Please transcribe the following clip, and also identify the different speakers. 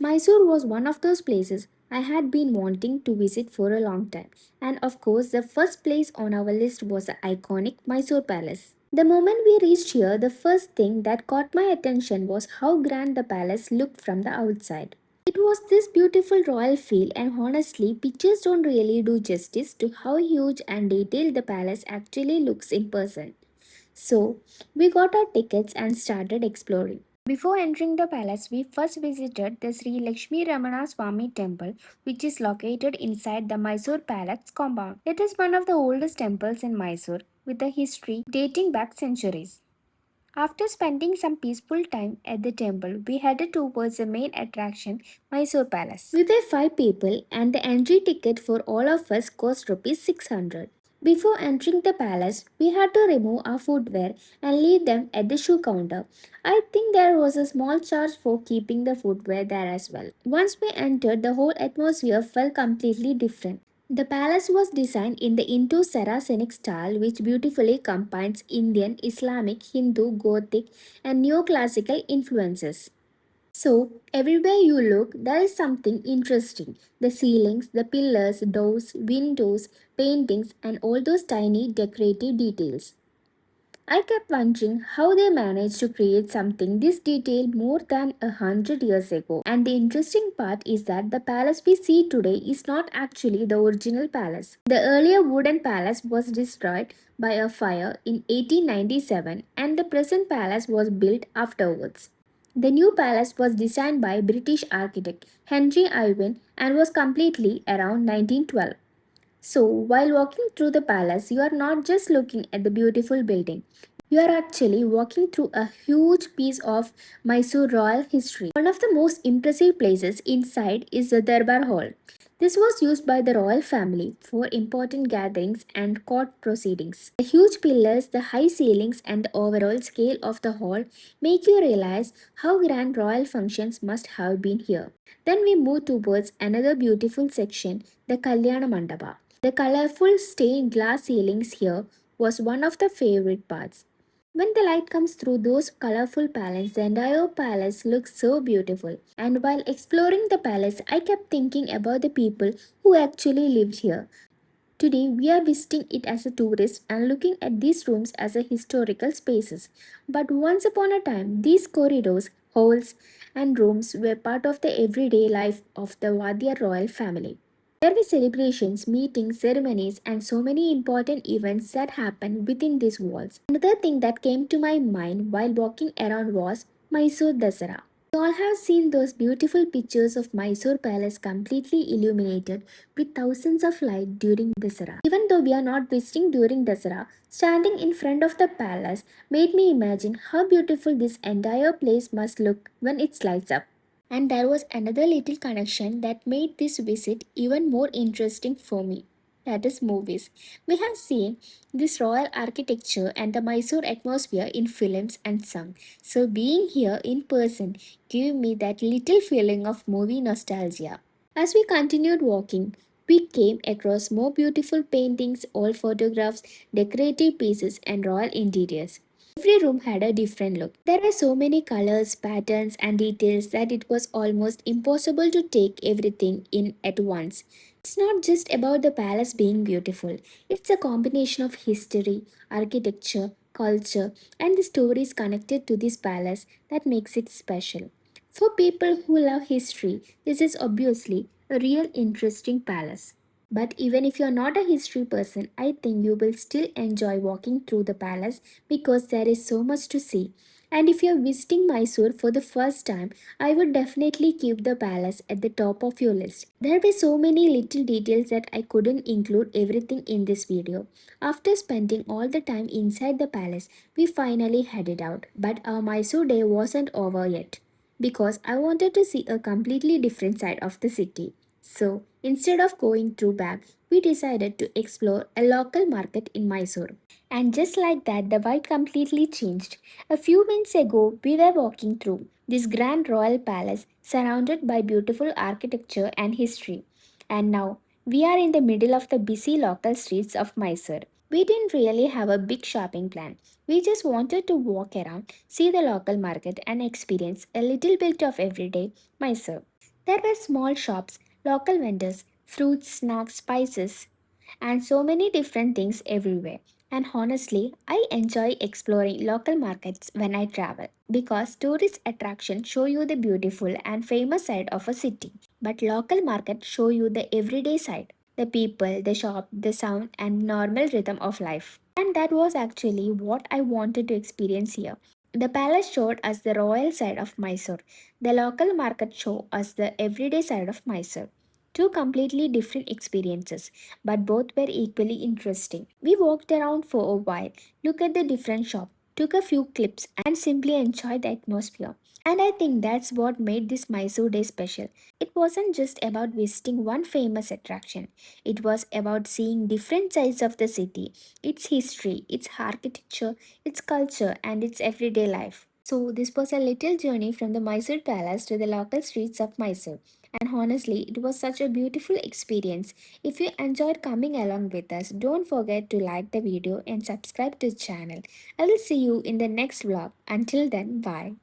Speaker 1: Mysore was one of those places I had been wanting to visit for a long time, and of course, the first place on our list was the iconic Mysore Palace. The moment we reached here, the first thing that caught my attention was how grand the palace looked from the outside. It was this beautiful royal feel, and honestly, pictures don't really do justice to how huge and detailed the palace actually looks in person. So, we got our tickets and started exploring. Before entering the palace, we first visited the Sri Lakshmi Ramana Swami temple, which is located inside the Mysore Palace compound. It is one of the oldest temples in Mysore, with a history dating back centuries. After spending some peaceful time at the temple, we headed towards the main attraction, Mysore Palace. We were 5 people, and the entry ticket for all of us cost rupees 600. Before entering the palace, we had to remove our footwear and leave them at the shoe counter. I think there was a small charge for keeping the footwear there as well. Once we entered, the whole atmosphere felt completely different. The palace was designed in the Indo-Saracenic style, which beautifully combines Indian, Islamic, Hindu, Gothic, and neoclassical influences. So, everywhere you look, there is something interesting. The ceilings, the pillars, doors, windows, paintings, and all those tiny decorative details. I kept wondering how they managed to create something this detailed more than 100 years ago. And the interesting part is that the palace we see today is not actually the original palace. The earlier wooden palace was destroyed by a fire in 1897, and the present palace was built afterwards. The new palace was designed by British architect Henry Irwin and was completely around 1912. So, while walking through the palace, you are not just looking at the beautiful building. You are actually walking through a huge piece of Mysore royal history. One of the most impressive places inside is the Darbar Hall. This was used by the royal family for important gatherings and court proceedings. The huge pillars, the high ceilings, and the overall scale of the hall make you realize how grand royal functions must have been here. Then we move towards another beautiful section, the Kalyana Mandapa. The colorful stained glass ceilings here was one of the favorite parts. When the light comes through those colorful palaces, the entire palace looks so beautiful. And while exploring the palace, I kept thinking about the people who actually lived here. Today, we are visiting it as a tourist and looking at these rooms as a historical spaces. But once upon a time, these corridors, halls, and rooms were part of the everyday life of the Wadia royal family. There were celebrations, meetings, ceremonies, and so many important events that happened within these walls. Another thing that came to my mind while walking around was Mysore Dasara. We all have seen those beautiful pictures of Mysore Palace completely illuminated with thousands of light during Dasara. Even though we are not visiting during Dasara, standing in front of the palace made me imagine how beautiful this entire place must look when it lights up. And there was another little connection that made this visit even more interesting for me. That is movies. We have seen this royal architecture and the Mysore atmosphere in films and songs. So being here in person gave me that little feeling of movie nostalgia. As we continued walking, we came across more beautiful paintings, old photographs, decorative pieces, and royal interiors. Every room had a different look. There were so many colors, patterns, and details that it was almost impossible to take everything in at once. It's not just about the palace being beautiful, it's a combination of history, architecture, culture, and the stories connected to this palace that makes it special. For people who love history, this is obviously a real interesting palace. But even if you're not a history person, I think you will still enjoy walking through the palace because there is so much to see. And if you're visiting Mysore for the first time, I would definitely keep the palace at the top of your list. There were so many little details that I couldn't include everything in this video. After spending all the time inside the palace, we finally headed out. But our Mysore day wasn't over yet because I wanted to see a completely different side of the city. So, instead of going through back, we decided to explore a local market in Mysore. And just like that, the vibe completely changed. A few minutes ago, we were walking through this grand royal palace surrounded by beautiful architecture and history. And now, we are in the middle of the busy local streets of Mysore. We didn't really have a big shopping plan. We just wanted to walk around, see the local market, and experience a little bit of everyday Mysore. There were small shops, local vendors, fruits, snacks, spices, and so many different things everywhere. And honestly, I enjoy exploring local markets when I travel because tourist attractions show you the beautiful and famous side of a city, but local markets show you the everyday side, the people, the shop, the sound, and normal rhythm of life. And that was actually what I wanted to experience here. The palace showed us the royal side of Mysore. The local market showed us the everyday side of Mysore. Two completely different experiences, but both were equally interesting. We walked around for a while, looked at the different shops, took a few clips, and simply enjoyed the atmosphere. And I think that's what made this Mysore day special. It wasn't just about visiting one famous attraction, it was about seeing different sides of the city, its history, its architecture, its culture, and its everyday life. So, this was a little journey from the Mysore Palace to the local streets of Mysore. And honestly, it was such a beautiful experience. If you enjoyed coming along with us, don't forget to like the video and subscribe to the channel. I will see you in the next vlog. Until then, bye.